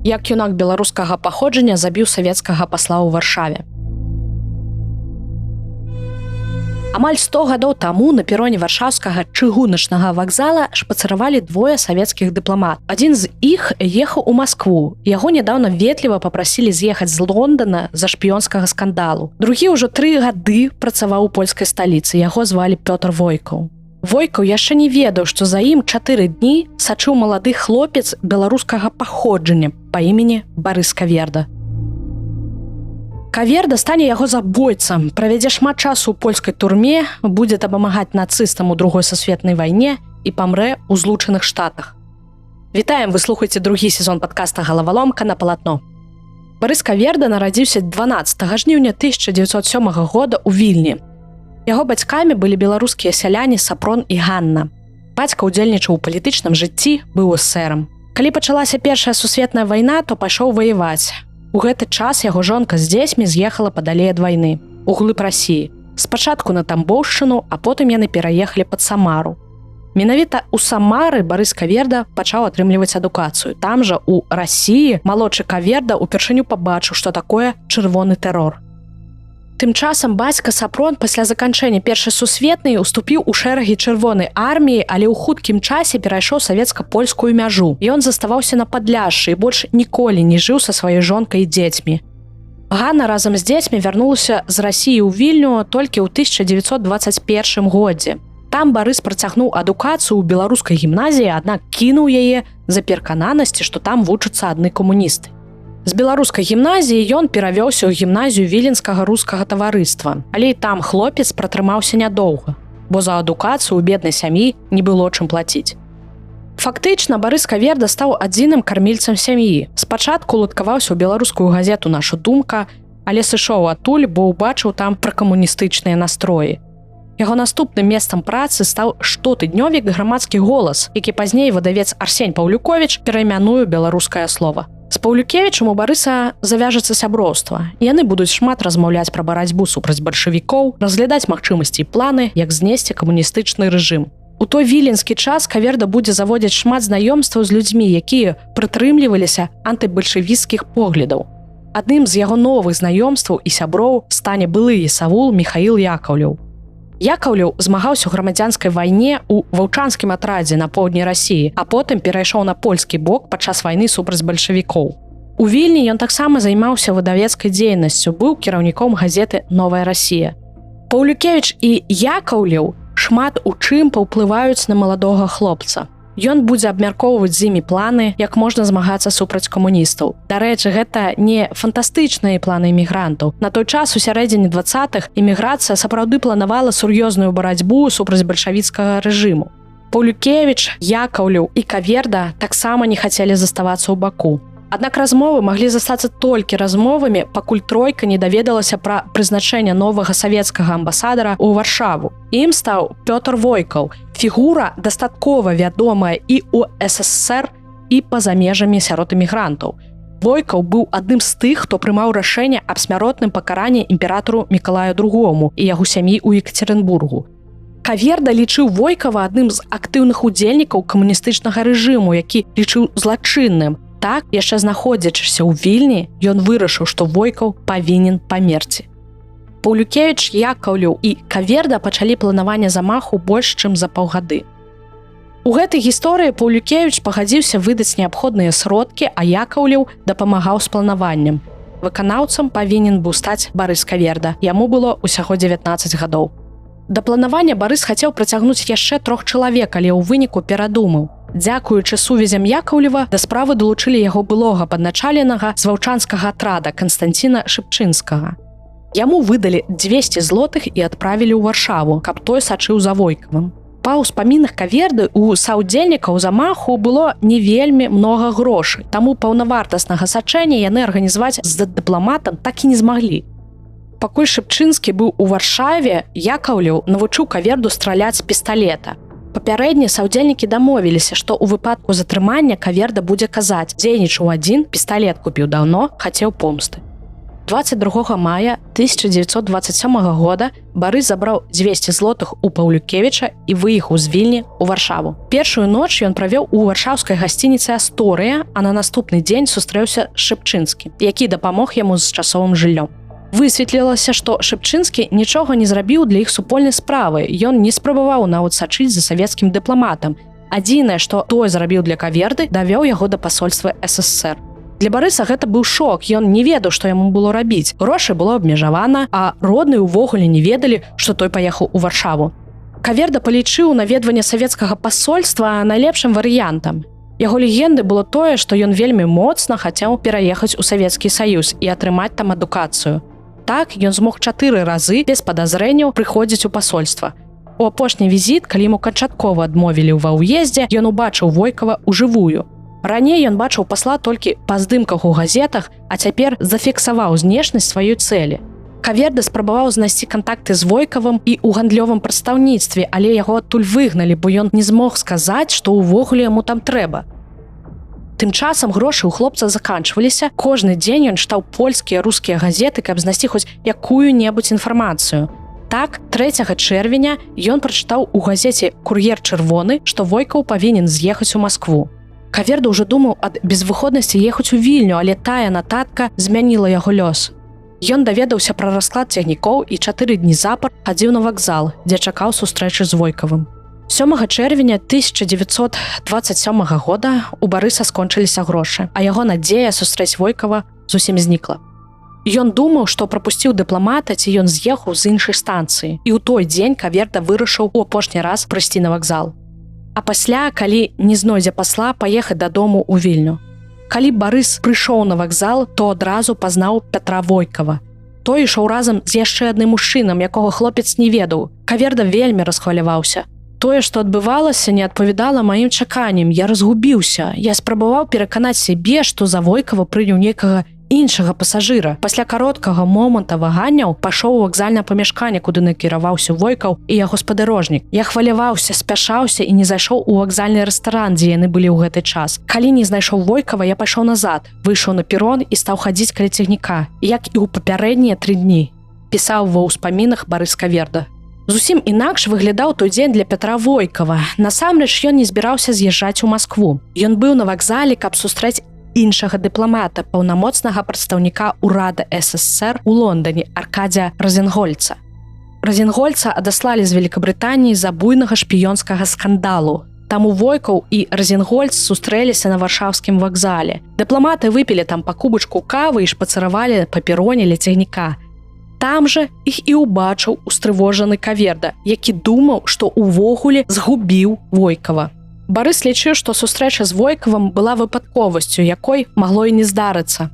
Як юнак беларускага паходжання забіў савецкага пасла ў Варшаве. Амаль 100 гадоў таму на пероне варшаўскага чыгуначнага вакзала шпацыравалі двое савецкіх дыпламат. Адзін з іх ехаў у Маскву. Яго нядаўна ветліва папрасілі з'ехаць з Лондона за шпіёнскага скандалу. Другі ўжо 3 гады працаваў у польскай сталіцы. Яго звалі Пётр Войкаў. Войкаў яшчэ не ведаў, што за ім 4 дні сачыў малады хлопец беларускага паходжання па імені Барыс Каверда. Каверда стане яго забойцам, правядзе шмат часу ў польскай турме, будзе дапамагаць нацыстам у другой сусветнай вайне і памрэ ў Злучаных Штатах. Вітаем, вы слухаеце другі сезон падкаста «Галаваломка на палатно». Барыс Каверда нарадзіўся 12 жніўня 1907 года ў Вільні. Яго бацькамі былі беларускія сяляне Сапрон і Ганна. Бацька ўдзельнічаў у палітычным жыцці, быў эсэрам. Калі пачалася Першая сусветная вайна, то пайшоў ваяваць. У гэты час яго жонка з дзецьмі з'ехала падалей ад вайны, у глыб Расіі. Спачатку на Тамбоўшчыну, а потым яны пераехалі пад Самару. Менавіта ў Самары Барыс Каверда пачаў атрымліваць адукацыю. Там жа, у Расіі, малодшы Каверда ўпершыню пабачыў, што такое чырвоны тэрор. Тым часам бацька Сапрон пасля заканчэння Першай сусветнай уступіў у шэрагі чырвонай арміі, але ў хуткім часе перайшоў савецка-польскую мяжу. Ён заставаўся на Падляшшы і больш ніколі не жыў са сваёй жонкай і дзецьмі. Ганна разам з дзецьмі вярнулася з Расіі ў Вільню толькі ў 1921 годзе. Там Барыс працягнуў адукацыю ў беларускай гімназіі, аднак кінуў яе за перакананасці, што там вучацца адны камуністы. З беларускай гімназіі ён перавёўся ў гімназію Віленскага рускага таварыства, але і там хлопец пратрымаўся нядоўга, бо за адукацыю ў беднай сям'і не было чым плаціць. Фактычна, Барыс Каверда стаў адзіным кармільцам сям'і. Спачатку уладкаваўся ў беларускую газету «Наша думка», але сышоў адтуль, бо ўбачыў там пракамуністычныя настроі. Яго наступным месцам працы стаў штотыднёвік «Грамадскі голас», які пазней выдавец Арсень Паўлюковіч пераймянуе беларускае слова. З Паўлюкевічам у Барыса завяжацца сяброўства. Яны будуць шмат размаўляць пра барацьбу супраць бальшавікоў, разглядаць магчымасці і планы, як знесці камуністычны рэжым. У той віленскі час Каверда будзе заводзіць шмат знаёмстваў з людзьмі, якія прытрымліваліся антыбальшавіцкіх поглядаў. Адным з яго новых знаёмстваў і сяброў стане былы есавул Міхаіл Якаўлеў. Якаўлеў змагаўся ў грамадзянскай вайне ў ваўчанскім атрадзе на поўдні Расіі, а потым перайшоў на польскі бок падчас вайны супраць бальшавікоў. У Вільні ён таксама займаўся выдавецкай дзейнасцю, быў кіраўніком газеты «Новая Расія». Паўлюкевіч і Якаўлеў шмат у чым паўплываюць на маладога хлопца. Ён будзе абмяркоўваць з імі планы, як можна змагацца супраць камуністаў. Дарэчы, гэта не фантастычныя планы эмігрантаў. На той час у сярэдзіне 20-х эміграцыя сапраўды планавала сур'ёзную барацьбу супраць бальшавіцкага рэжыму. Паўлюкевіч, Якаўлеў і Каверда таксама не хацелі заставацца ў баку. Аднак размовы маглі застацца толькі размовамі, пакуль тройка не даведалася пра прызначэнне новага савецкага амбасадара ў Варшаву. Ім стаў Пётр Войкаў, фігура дастаткова вядомая і ў СССР, і па-за межамі сярод эмігрантаў. Войкаў быў адным з тых, хто прымаў рашэнне аб смяротным пакаранні імператару Мікалаю II і яго сям'і ў Екатеринбургу. Каверда лічыў Войкава адным з актыўных удзельнікаў камуністычнага рэжыму, які лічыў злачынным. Так, яшчэ знаходзячыся ў Вільні, ён вырашыў, што Войкаў павінен памерці. Паўлюкевіч, Якаўлеў і Каверда пачалі планаванне замаху больш, чым за паўгады. У гэтай гісторыі Паўлюкевіч пагадзіўся выдаць неабходныя сродкі, а Якаўлеў дапамагаў з планаваннем. Выканаўцам павінен быў стаць Барыс Каверда. Яму было ўсяго 19 гадоў. Да планавання Барыс хацеў працягнуць яшчэ 3 чалавек, але ў выніку перадумаў. Дзякуючы сувязям Якаўлева, да справы далучылі яго былога падначаленага з ваўчанскага атрада Канстанціна Шыпчынскага. Яму выдалі 200 злотых і адправілі ў Варшаву, каб той сачыў за Войкавым. Па ўспамінах Каверды у саўдзельнікаў замаху было не вельмі многа грошай, таму паўнавартаснага сачэння яны арганізаваць з дыпламатам так і не змаглі. Пакуль Шыпчынскі быў у Варшаве, Якаўлеў навучыў Каверду страляць з пісталета. Папярэдне саўдзельнікі дамовіліся, што ў выпадку затрымання Каверда будзе казаць: «Дзейнічаў адзін, пісталет купіў даўно, хацеў помсты». 22 мая 1927 года Барыс забраў 200 злотых у Паўлюкевіча і выехаў з Вільні ў Варшаву. Першую ноч ён правёў у варшаўскай гасцініцы «Асторыя», а на наступны дзень сустрэўся з Шэпчынскім, які дапамог яму з часовым жыллём. Высветлілася, што Шэпчынскі нічога не зрабіў для іх супольнай справы. Ён не спрабаваў нават сачыць за савецкім дыпламатам. Адзінае, што той зрабіў для Каверды, давёў яго да пасольства СССР. Для Барыса гэта быў шок, ён не ведаў, што яму было рабіць. Грошай было абмежавана, а родныя ўвогуле не ведалі, што той паехаў у Варшаву. Каверда палічыў наведванне савецкага пасольства найлепшым варыянтам. Яго легенды было тое, што ён вельмі моцна хацеў пераехаць у Савецкі Саюз і атрымаць там адукацыю. Так, ён змог 4 разы без падазрэнняў прыходзіць у пасольства. У апошні візіт, калі яму канчаткова адмовілі ва ўездзе, ён убачыў Войкава ўжывую. Раней ён бачыў пасла толькі па здымках у газетах, а цяпер зафіксаваў знешнасць сваёй цэлі. Каверда спрабаваў знайсці кантакты з Войкавым і ў гандлёвым прадстаўніцтве, але яго адтуль выгналі, бо ён не змог сказаць, што ўвогуле яму там трэба. Тым часам грошы ў хлопца заканчваліся. Кожны дзень ён чытаў польскія, рускія газеты, каб знайсці хоць якую-небудзь інфармацыю. Так, 3 чэрвеня ён прачытаў у газеце «Кур'ер чырвоны», што Войкаў павінен з'ехаць у Маскву. Каверда ўжо думаў ад безвыходнасці ехаць у Вільню, але тая нататка змяніла яго лёс. Ён даведаўся пра расклад цягнікоў і 4 дні запар хадзіў на вакзал, дзе чакаў сустрэчы з Войкавым. 7 чэрвеня 1927 года у Барыса скончыліся грошы, а яго надзея сустрэць Войкава зусім знікла. Ён думаў, што прапусціў дыпламата, ці ён з'ехаў з іншай станцыі, і ў той дзень Каверда вырашыў у апошні раз прыйсці на вакзал. А пасля, калі не знойдзе пасла, паехаць дадому ў Вільню. Калі Барыс прыйшоў на вакзал, то адразу пазнаў Пятра Войкава. Той ішоў разам з яшчэ адным мужчынам, якога хлопец не ведаў. Каверда вельмі расхваляваўся. Тое, што адбывалася, не адпавядала маім чаканням. Я разгубіўся. Я спрабаваў пераканаць сябе, што за Войкава прыняў некага іншага пасажыра. Пасля кароткага моманта ваганняў пайшоў у вакзальнае памяшканне, куды накіраваўся Войкаў і яго спадарожнік. Я хваляваўся, спяшаўся і не зайшоў у вакзальны рэстаран, дзе яны былі ў гэты час. Калі не знайшоў Войкава, я пайшоў назад, выйшаў на перон і стаў хадзіць каля цягніка, як і ў папярэднія 3 дні, пісаў ва ўспамінах Барыс Каверда. Зусім інакш выглядаў той дзень для Пятра Войкава. Насамрэч ён не збіраўся з'язджаць у Маскву. Ён быў на вакзале, каб сустрэць іншага дыпламата, паўнамоцнага прадстаўніка ўрада СССР у Лондоне Аркадзя Розенгольца. Розенгольца адаслалі з Великабрытаніі з-за буйнага шпіёнскага скандалу. Таму Войкаў і Розенгольц сустрэліся на варшаўскім вакзале. Дыпламаты выпілі там па кубачку кавы і шпацыравалі па пероне ля цягніка. Там жа іх і ўбачыў устрывожаны Каверда, які думаў, што ўвогуле згубіў Войкава. Барыс лічыў, што сустрэча з Войкавым была выпадковасцю, якой магло і не здарыцца.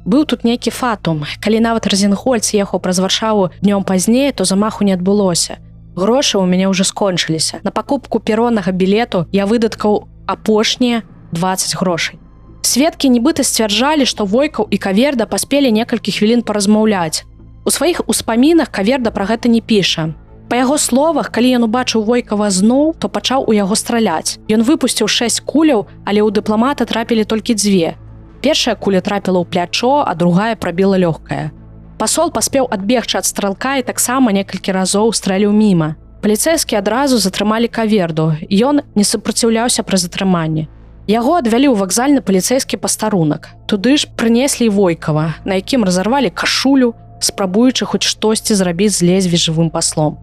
Быў тут нейкі фатум. Калі нават Розенгольц ехаў праз Варшаву днём пазней, то замаху не адбылося. Грошы ў мяне ўжо скончыліся. На пакупку пероннага білету я выдаткаў апошнія 20 грошай. Сведкі нібыта сцвярджалі, што Войкаў і Каверда паспелі некалькі хвілін паразмаўляць. У сваіх успамінах Каверда пра гэта не піша. Па яго словах, калі ён убачыў Войкава зноў, то пачаў у яго страляць. Ён выпусціў 6 куляў, але ў дыпламата трапілі толькі 2. Першая куля трапіла ў плячо, а другая прабіла лёгкая. Пасол паспеў адбегчы ад стралка і таксама некалькі разоў стрэліў міма. Паліцэйскія адразу затрымалі Каверду. Ён не супраціўляўся пры затрыманні. Яго адвялі ў вакзальны паліцэйскі пастарунак. Туды ж прынеслі Войкава, на якім разарвалі кашулю, спрабуючы хоць штосьці зрабіць з лезві жывым паслом.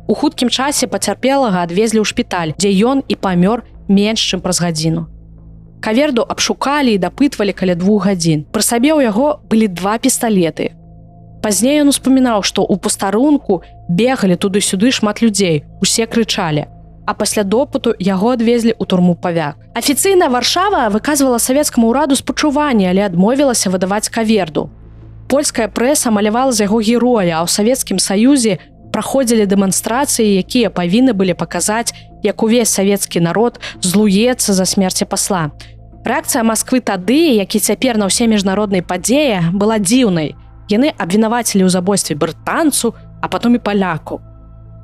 У хуткім часе пацярпелага адвезлі ў шпіталь, дзе ён і памёр менш, чым праз гадзіну. Каверду абшукалі і дапытвалі каля 2 гадзін. Пры сабе ў яго былі 2 пісталеты. Пазней ён успамінаў, што ў пастарунку бегалі туды-сюды шмат людзей, усе крычалі. А пасля допыту яго адвезлі ў турму Павяк. Афіцыйна Варшава выказвала савецкаму ўраду спачуванне, але адмовілася выдаваць Каверду. Польская прэса малявала з яго героя, а ў Савецкім Саюзе праходзілі дэманстрацыі, якія павінны былі паказаць, як увесь савецкі народ злуецца за смерці пасла. Рэакцыя Масквы тады, як і цяпер на ўсе міжнародныя падзеі, была дзіўнай. Яны абвінавацілі ў забойстве брытанцу, а потом і паляку.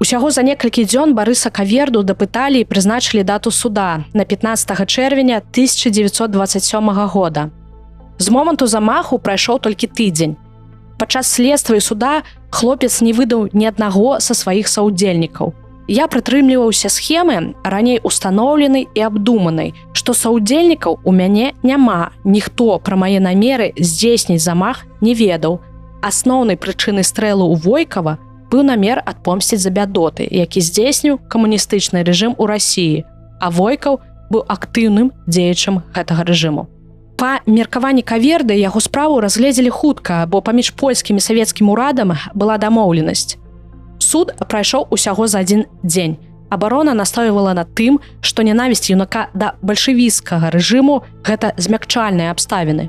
Усяго за некалькі дзён Барыса Каверду дапыталі і прызначылі дату суда на 15 чэрвеня 1927 года. З моманту замаху прайшоў толькі тыдзень. Падчас следства і суда хлопец не выдаў ні аднаго са сваіх саўдзельнікаў. Я прытрымліваўся схемы, раней устаноўленай і абдуманай, што саўдзельнікаў у мяне няма, ніхто пра мае намеры здзейсніць замах не ведаў. Асноўнай прычынай стрэлу ў Войкава быў намер адпомсціць за бядоты, які здзейсніў камуністычны рэжым у Расіі, а Войкаў быў актыўным дзеячам гэтага рэжыму. Па меркаванні Каверды яго справу разгледзелі хутка, бо паміж польскім і савецкім урадам была дамоўленасць. Суд прайшоў усяго за адзін дзень. Абарона настойвала на тым, што нянавісць юнака да бальшавіцкага рэжыму – гэта змякчальныя абставіны.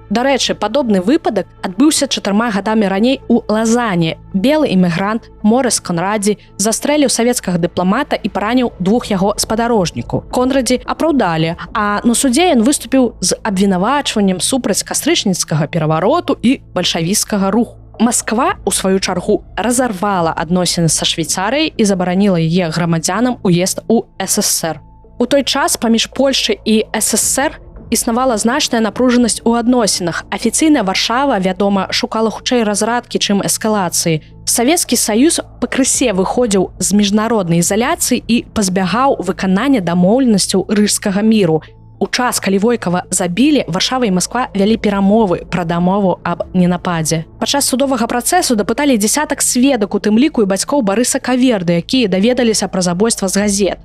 Дарэчы, падобны выпадак адбыўся 4 гадамі раней у Лазане. Белы імігрант Морыс Конрадзі застрэліў савецкага дыпламата і параніў 2 яго спадарожнікаў. Конрадзі апраўдалі, а на судзе ён выступіў з абвінавачваннем супраць кастрычніцкага перавароту і бальшавіцкага руху. Масква, у сваю чаргу, разарвала адносіны са Швейцарыяй і забараніла яе грамадзянам уезд у СССР. У той час паміж Польшай і СССР існавала значная напружанасць у адносінах. Афіцыйная Варшава, вядома, шукала хутчэй разрадкі, чым эскалацыі. Савецкі Саюз пакрысе выходзіў з міжнароднай ізаляцыі і пазбягаў выканання дамоўленасцяў Рыжскага міру. У час, калі Войкава забілі, Варшава і Масква вялі перамовы пра дамову аб ненападзе. Падчас судовага працэсу дапыталі дзясятак сведак, у тым ліку і бацькоў Барыса Каверды, якія даведаліся пра забойства з газет.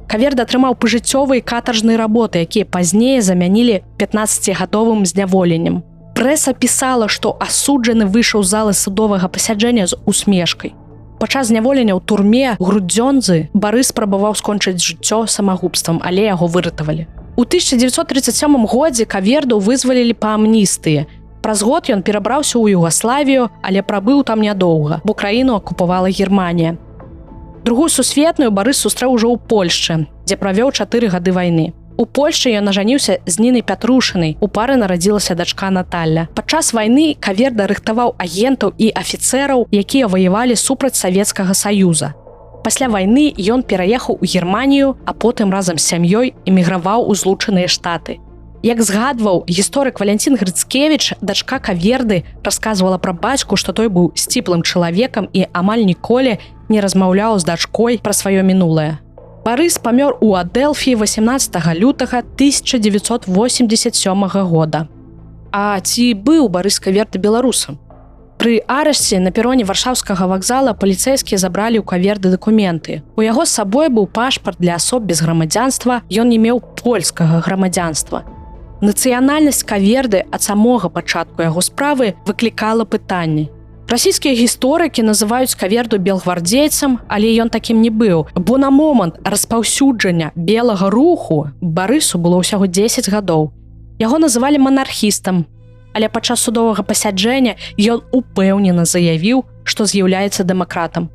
Каверда атрымаў пажыццёвыя катаржныя работы, якія пазней замянілі 15-гадовым зняволеннем. Прэса пісала, што асуджаны выйшаў з залы судовага пасяджэння з усмешкай. Падчас зняволення ў турме Грудзёндзы Барыс спрабаваў скончыць жыццё самагубствам, але яго выратавалі. У 1937 годзе Каверду вызвалілі па амністыі. Праз год ён перабраўся ў Югаславію, але прабыў там нядоўга, бо краіну акупавала Германія. Другую сусветную Барыс сустрэў ужо ў Польшчы, дзе правёў 4 гады вайны. У Польшчы ён ажаніўся з Нінай Пятрушынай, у пары нарадзілася дачка Наталля. Падчас вайны Каверда рыхтаваў агентаў і афіцэраў, якія ваявалі супраць Савецкага Саюза. Пасля вайны ён пераехаў у Германію, а потым разам з сям'ёй эміграваў у Злучаныя Штаты. Як згадваў гісторык Валянцін Грыцкевіч, дачка Каверды расказвала пра бацьку, што той быў сціплым чалавекам і амаль ніколі не размаўляў з дачкой пра сваё мінулае. Барыс памёр у Адэлфіі 18 лютага 1987 года. А ці быў Барыс Каверда беларусам? Пры арышце на пероне варшаўскага вакзала паліцэйскія забралі ў Каверды дакументы. У яго з сабой быў пашпарт для асоб без грамадзянства, ён не меў польскага грамадзянства. Нацыянальнасць Каверды ад самога пачатку яго справы выклікала пытанні. Расійскія гісторыкі называюць Каверду белгвардзейцам, але ён такім не быў, бо на момант распаўсюджання белага руху Барысу было ўсяго 10 гадоў. Яго называлі манархістам, але падчас судовага пасяджэння ён упэўнена заявіў, што з'яўляецца дэмакратам.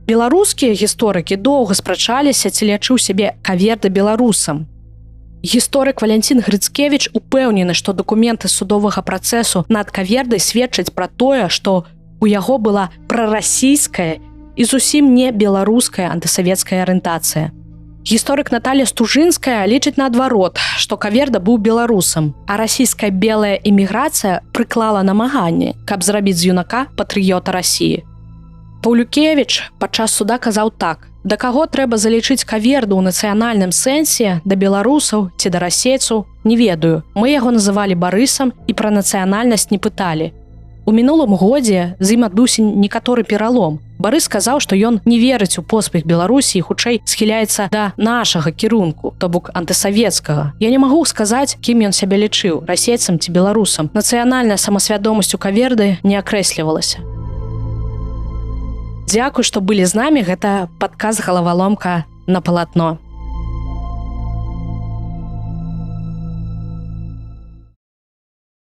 Беларускія гісторыкі доўга спрачаліся, ці лічыў сябе Каверда беларусам. Гісторык Валянцін Грыцкевіч упэўнены, што дакументы судовага працэсу над Кавердай сведчаць пра тое, што у яго была прарасійская і зусім не беларуская антысавецкая арыентацыя. Гісторык Наталля Стужынская лічыць наадварот, што Каверда быў беларусам, а расійская белая эміграцыя прыклала намаганні, каб зрабіць з юнака патрыёта Расіі. Паўлюкевіч падчас суда казаў так: да каго трэба залічыць Каверду ў нацыянальным сэнсе, да беларусаў ці да расейцаў, не ведаю. Мы яго называлі Барысам і пра нацыянальнасць не пыталі. У мінулым годзе з ім адбыўся некаторы пералом. Барыс сказаў, што ён не верыць у поспех Беларусі і хутчэй схіляецца да нашага кірунку, то бок антысавецкага. Я не магу сказаць, кім ён сябе лічыў, расейцам ці беларусам. Нацыянальная самасвядомасць у Каверды не акрэслівалася. Дзякуй, што былі з намі, гэта падкаст «Галаваломка на палатно».